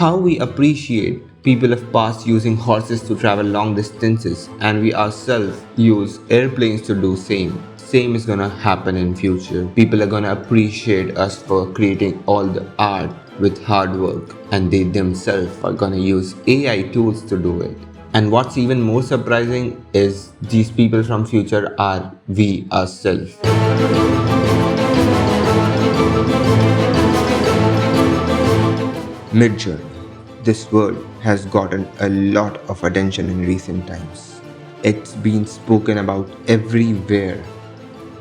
how we appreciate people of past using horses to travel long distances, and we ourselves use airplanes to do same is gonna happen in future. People are gonna appreciate us for creating all the art with hard work, and they themselves are gonna use AI tools to do it. And what's even more surprising is these people from future are we ourselves. Midjourney. This word has gotten a lot of attention in recent times. It's been spoken about everywhere.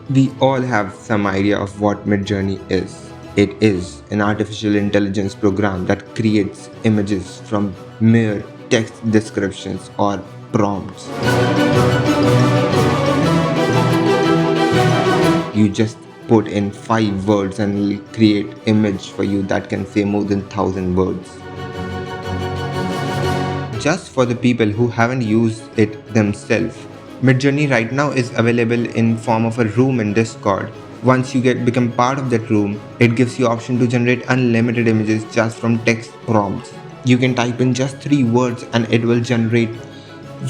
We all have some idea of what Midjourney is. It is an artificial intelligence program that creates images from mere text descriptions or prompts. You just put in 5 words and it'll create image for you that can say more than 1,000 words. Just for the people who haven't used it themselves, Midjourney right now is available in form of a room in Discord. Once you become part of that room, it gives you option to generate unlimited images just from text prompts. You can type in just 3 words and it will generate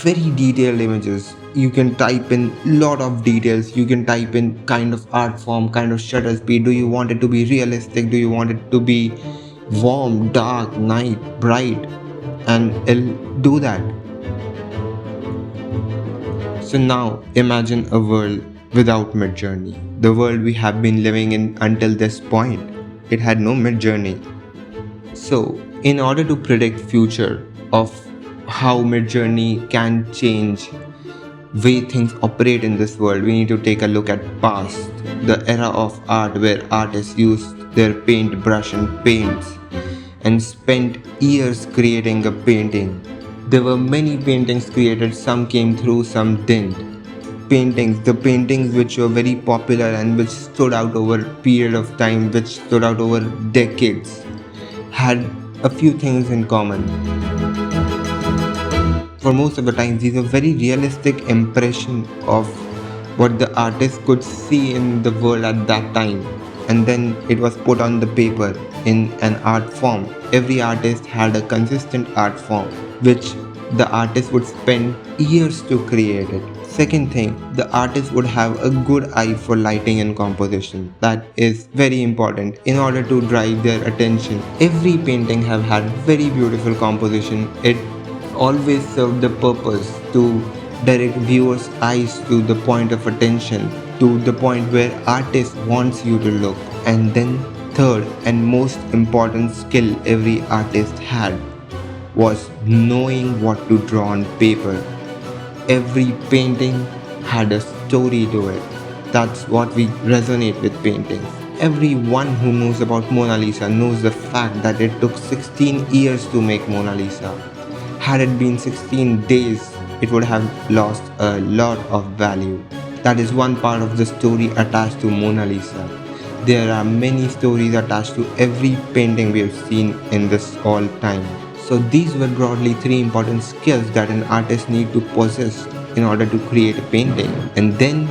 very detailed images. You can type in lot of details. You can type in kind of art form, kind of shutter speed. Do you want it to be realistic? Do you want it to be warm, dark, night, bright? And it'll do that. So now imagine a world without Midjourney. The world we have been living in until this point. It had no Midjourney. So in order to predict future of how Midjourney can change way things operate in this world, we need to take a look at past, the era of art where artists used their paintbrush and paints and spent years creating a painting. There were many paintings created, some came through, some didn't. The paintings which were very popular and which stood out over a period of time, which stood out over decades, had a few things in common. For most of the time, these are very realistic impression of what the artist could see in the world at that time, and then it was put on the paper in an art form. Every artist had a consistent art form which the artist would spend years to create it. Second thing, the artist would have a good eye for lighting and composition. That is very important in order to drive their attention. Every painting have had very beautiful composition. It always served the purpose to direct viewers' eyes to the point of attention, to the point where artist wants you to look. And then third and most important skill every artist had was knowing what to draw on paper. Every painting had a story to it. That's what we resonate with paintings. Everyone who knows about Mona Lisa knows the fact that it took 16 years to make Mona Lisa. Had it been 16 days, it would have lost a lot of value. That is one part of the story attached to Mona Lisa. There are many stories attached to every painting we have seen in this all time. So these were broadly 3 important skills that an artist need to possess in order to create a painting. And then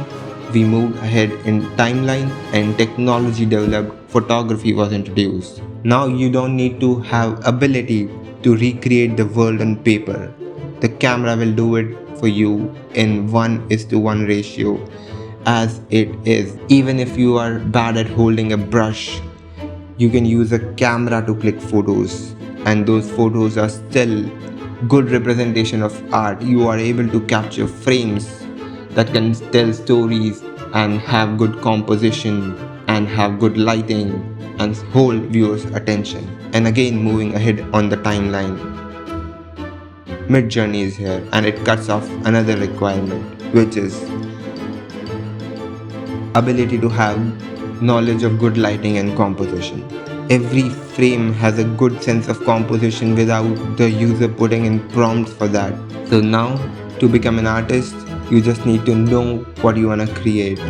we moved ahead in timeline and technology developed, photography was introduced. Now you don't need to have ability to recreate the world on paper. The camera will do it for you in 1:1 ratio as it is. Even if you are bad at holding a brush, you can use a camera to click photos, and those photos are still good representation of art. You are able to capture frames that can tell stories and have good composition and have good lighting and hold viewers' attention. And again, moving ahead on the timeline, Midjourney is here and it cuts off another requirement, which is ability to have knowledge of good lighting and composition. Every frame has a good sense of composition without the user putting in prompts for that. So now, to become an artist, you just need to know what you want to create.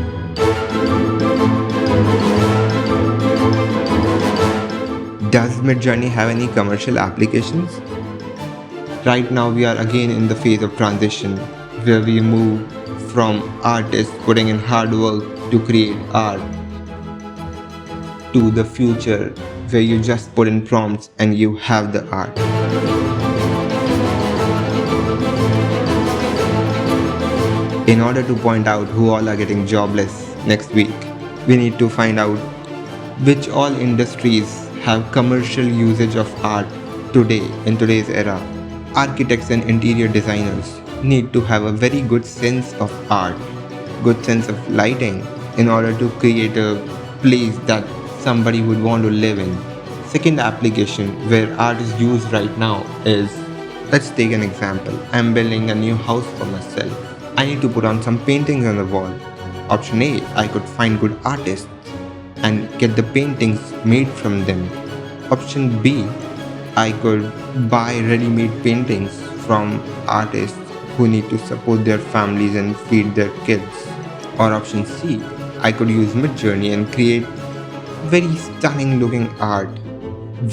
Does Midjourney have any commercial applications? Right now we are again in the phase of transition where we move from artists putting in hard work to create art to the future where you just put in prompts and you have the art. In order to point out who all are getting jobless next week, we need to find out which all industries have commercial usage of art today in today's era. Architects and interior designers need to have a very good sense of art, good sense of lighting in order to create a place that somebody would want to live in. Second application where art is used right now is, let's take an example. I'm building a new house for myself. I need to put on some paintings on the wall. Option A, I could find good artists and get the paintings made from them. Option B, I could buy ready-made paintings from artists who need to support their families and feed their kids. Or option C, I could use Midjourney and create very stunning looking art,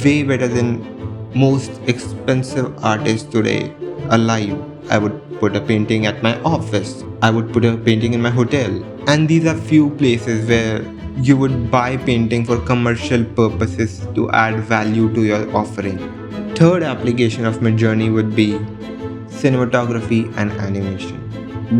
way better than most expensive artists today alive. I would put a painting at my office. I would put a painting in my hotel. And these are few places where you would buy painting for commercial purposes to add value to your offering. Third application of Midjourney would be cinematography and animation.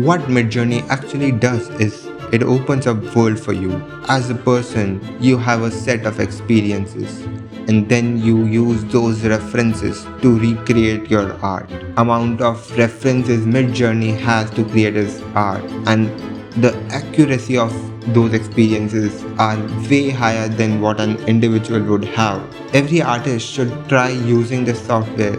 What Midjourney actually does is it opens up world for you. As a person, you have a set of experiences and then you use those references to recreate your art. Amount of references Midjourney has to create his art, and the accuracy of those experiences are way higher than what an individual would have. Every artist should try using the software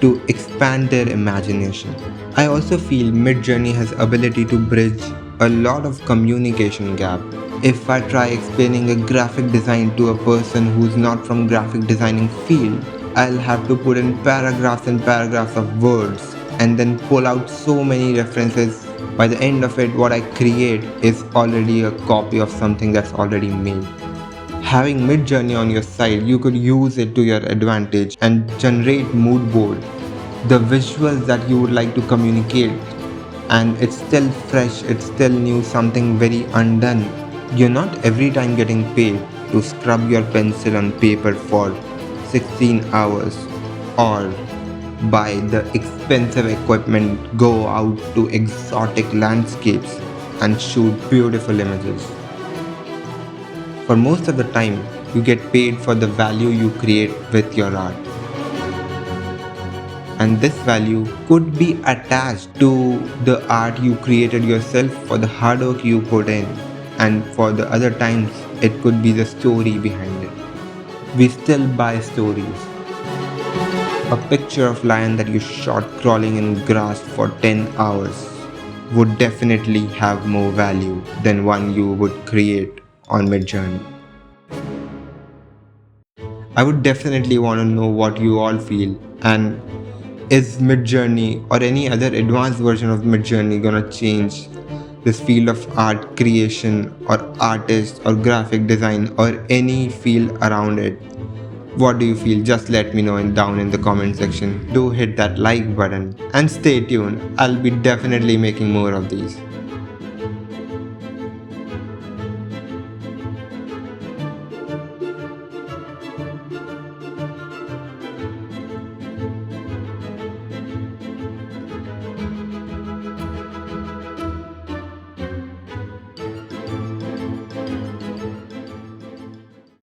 to expand their imagination. I also feel Midjourney has ability to bridge a lot of communication gap. If I try explaining a graphic design to a person who's not from graphic designing field, I'll have to put in paragraphs and paragraphs of words and then pull out so many references. By the end of it, what I create is already a copy of something that's already made. Having Midjourney on your side, you could use it to your advantage and generate mood board, the visuals that you would like to communicate, and it's still fresh, it's still new, something very undone. You're not every time getting paid to scrub your pencil on paper for 16 hours or buy the expensive equipment, go out to exotic landscapes and shoot beautiful images. For most of the time, you get paid for the value you create with your art. And this value could be attached to the art you created yourself for the hard work you put in, and for the other times it could be the story behind it. We still buy stories. A picture of lion that you shot crawling in grass for 10 hours would definitely have more value than one you would create on Midjourney. I would definitely want to know what you all feel, and is Midjourney or any other advanced version of Midjourney gonna change this field of art creation or artist or graphic design or any field around it? What do you feel? Just let me know down in the comment section. Do hit that like button and stay tuned. I'll be definitely making more of these.